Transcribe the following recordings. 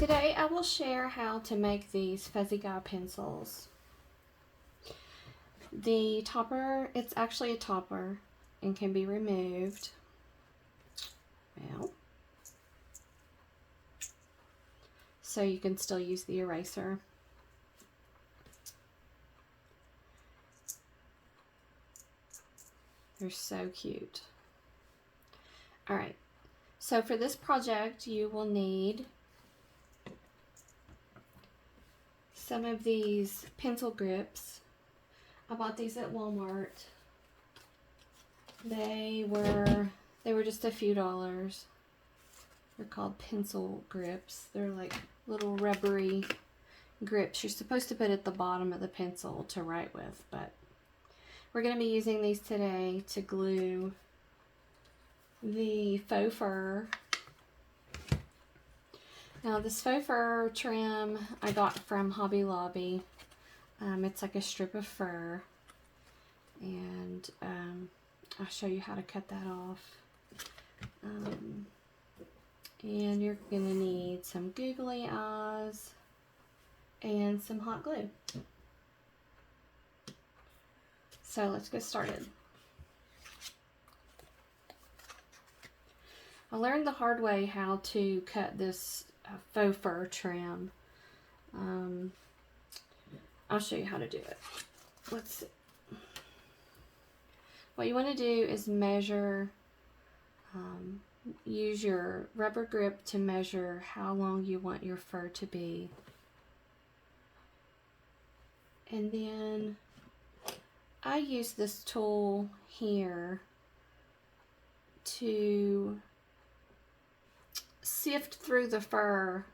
Today I will share how to make these fuzzy guy pencils. The topper, it's actually a topper and can be removed. Well, so you can still use the eraser. They're so cute. Alright, so for this project you will need some of these pencil grips. I bought these at Walmart. They were just a few dollars. They're called pencil grips. They're like little rubbery grips you're supposed to put at the bottom of the pencil to write with, but we're going to be using these today to glue the faux fur. Now this faux fur trim I got from Hobby Lobby. It's like a strip of fur, and I'll show you how to cut that off. And you're going to need some googly eyes and some hot glue. So let's get started. I learned the hard way how to cut this faux fur trim. I'll show you how to do it. Let's see. What you want to do is measure, use your rubber grip to measure how long you want your fur to be. And then I use this tool here to sift through the fur,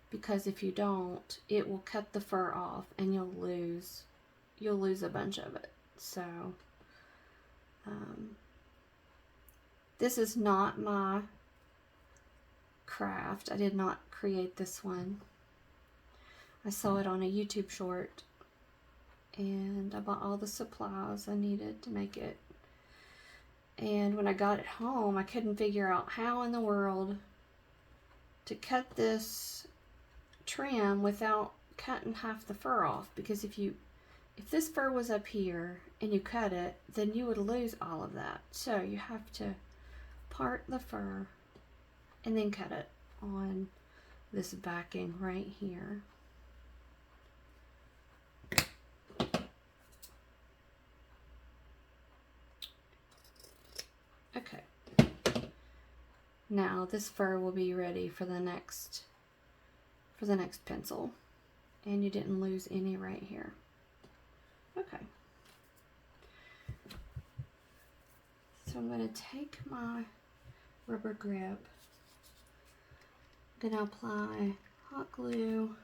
because if you don't, it will cut the fur off and you'll lose a bunch of it. So this is not my craft. I did not create this one. I saw it on a YouTube short and I bought all the supplies I needed to make it. And when I got it home, I couldn't figure out how in the world to cut this trim without cutting half the fur off, because if this fur was up here and you cut it, then you would lose all of that. So you have to part the fur and then cut it on this backing right here. Okay. Now this fur will be ready for the next pencil, and you didn't lose any right here. Okay. So I'm going to take my rubber grip. I'm going to apply hot glue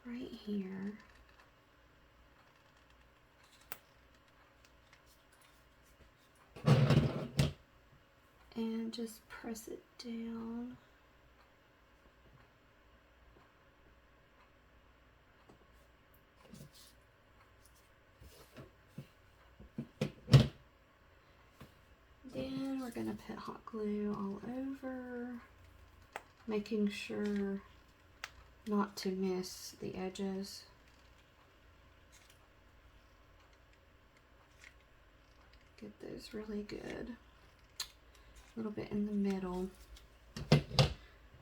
right here. And just press it down. Then we're going to put hot glue all over, making sure not to miss the edges. Get those really good. A little bit in the middle.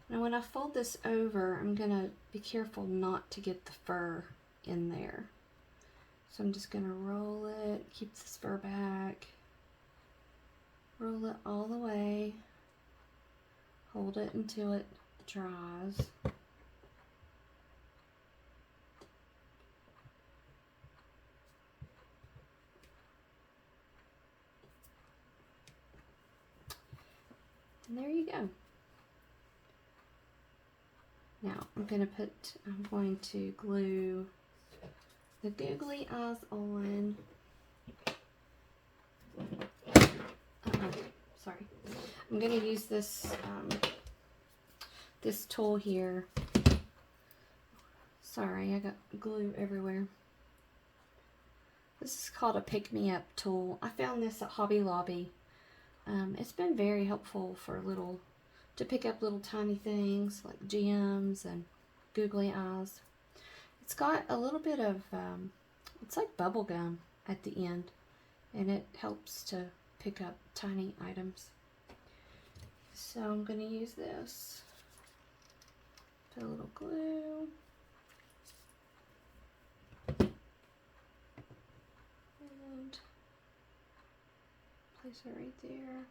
Now when I fold this over, I'm going to be careful not to get the fur in there. So I'm just going to roll it, keep this fur back, roll it all the way, hold it until it dries. And there you go. Now I'm going to glue the googly eyes on. Sorry. I'm going to use this this tool here. Sorry, I got glue everywhere. This is called a pick-me-up tool. I found this at Hobby Lobby. It's been very helpful for little to pick up little tiny things like gems and googly eyes. It's got a little bit of, it's like bubble gum at the end, and it helps to pick up tiny items. So I'm going to use this. Put a little glue. And place it right there.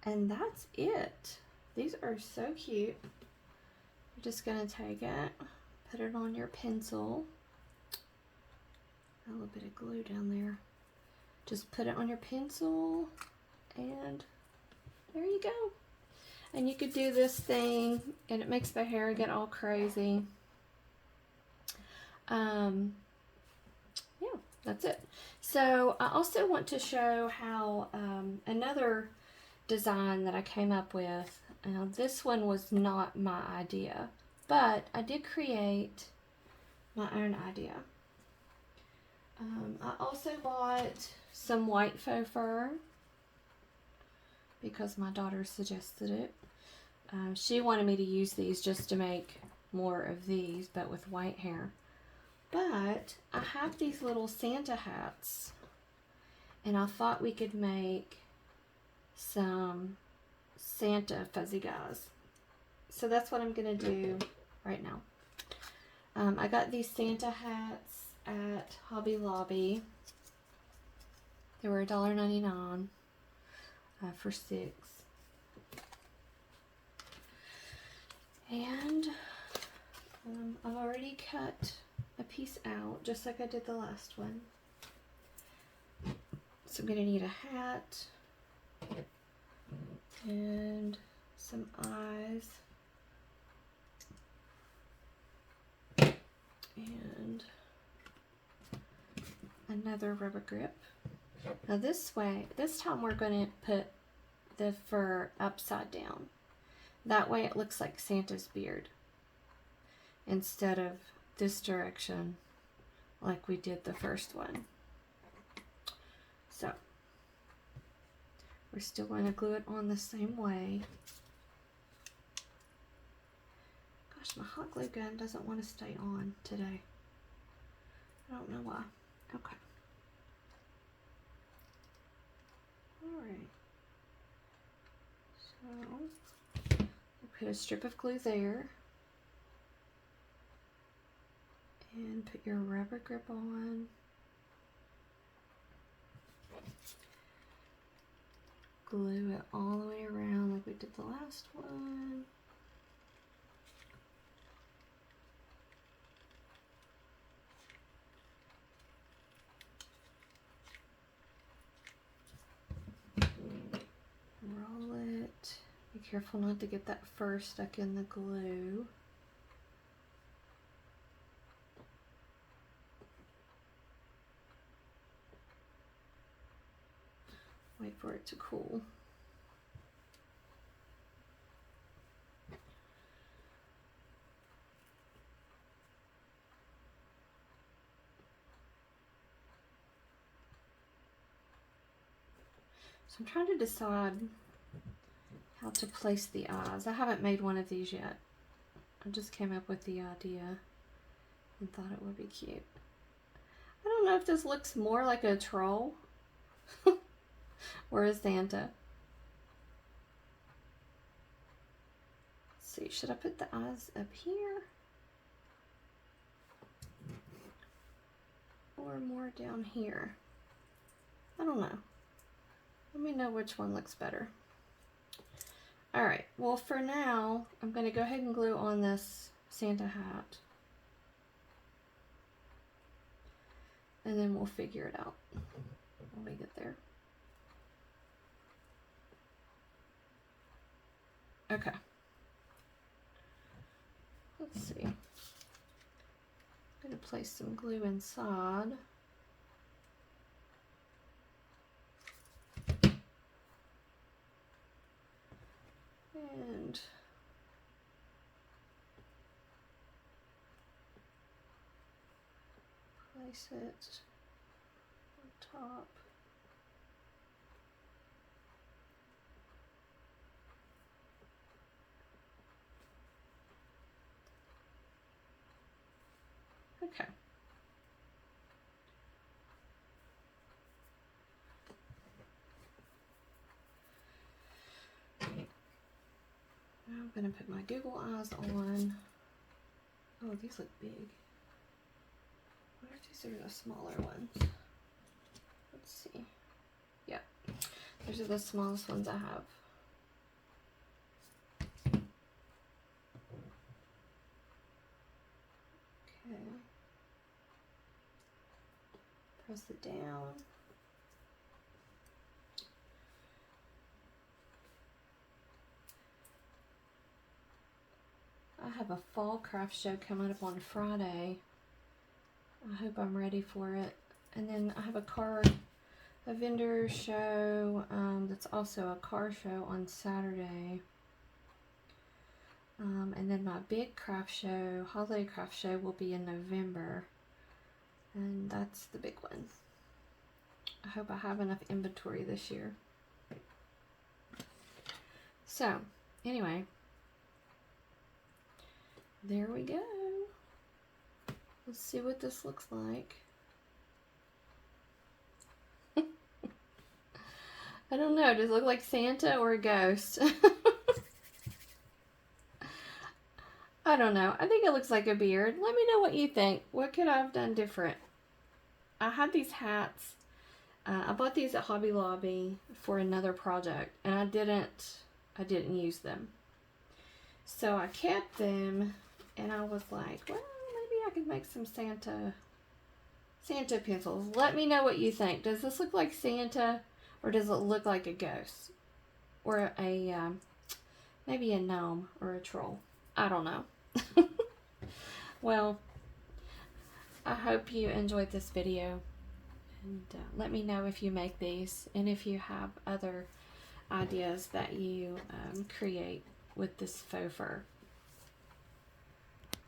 And that's it. These are so cute. You're just gonna take it, put it on your pencil. A little bit of glue down there. Just put it on your pencil, and there you go. And you could do this thing, and it makes the hair get all crazy. Yeah, that's it. So I also want to show how another design that I came up with. Now this one was not my idea, but I did create my own idea. I also bought some white faux fur because my daughter suggested it. She wanted me to use these just to make more of these, but with white hair. But I have these little Santa hats, and I thought we could make some Santa fuzzy guys. So that's what I'm gonna do right now. I got these Santa hats at Hobby Lobby. They were $1.99 for 6. And I've already cut a piece out just like I did the last one. So I'm gonna need a hat and some eyes and another rubber grip. Now this time we're going to put the fur upside down. That way it looks like Santa's beard instead of this direction like we did the first one. So we're still going to glue it on the same way. Gosh, my hot glue gun doesn't want to stay on today. I don't know why. Okay. Alright. So, we'll put a strip of glue there. And put your rubber grip on. Glue it all the way around like we did the last one. Roll it. Be careful not to get that fur stuck in the glue. Wait for it to cool. So I'm trying to decide how to place the eyes. I haven't made one of these yet. I just came up with the idea and thought it would be cute. I don't know if this looks more like a troll or a Santa. Let's see, should I put the eyes up here? Or more down here? I don't know. Let me know which one looks better. Alright, well for now, I'm going to go ahead and glue on this Santa hat. And then we'll figure it out when we get there. Okay. Let's see. I'm going to place some glue inside. And place it on top. Okay. Now I'm going to put my Google eyes on. Oh, these look big. What if these are the smaller ones? Let's see. Yeah, these are the smallest ones I have. Okay. Press it down. I have a fall craft show coming up on Friday. I hope I'm ready for it. And then I have a vendor show that's also a car show on Saturday. And then my big craft show, holiday craft show, will be in November. And that's the big one. I hope I have enough inventory this year. So, anyway. There we go. Let's see what this looks like. I don't know. Does it look like Santa or a ghost? I don't know. I think it looks like a beard. Let me know what you think. What could I have done different? I had these hats. I bought these at Hobby Lobby for another project, and I didn't use them. So I kept them. And I was like, well, maybe I could make some Santa pencils. Let me know what you think. Does this look like Santa, or does it look like a ghost? Or maybe a gnome or a troll? I don't know. Well, I hope you enjoyed this video. And let me know if you make these, and if you have other ideas that you create with this faux fur.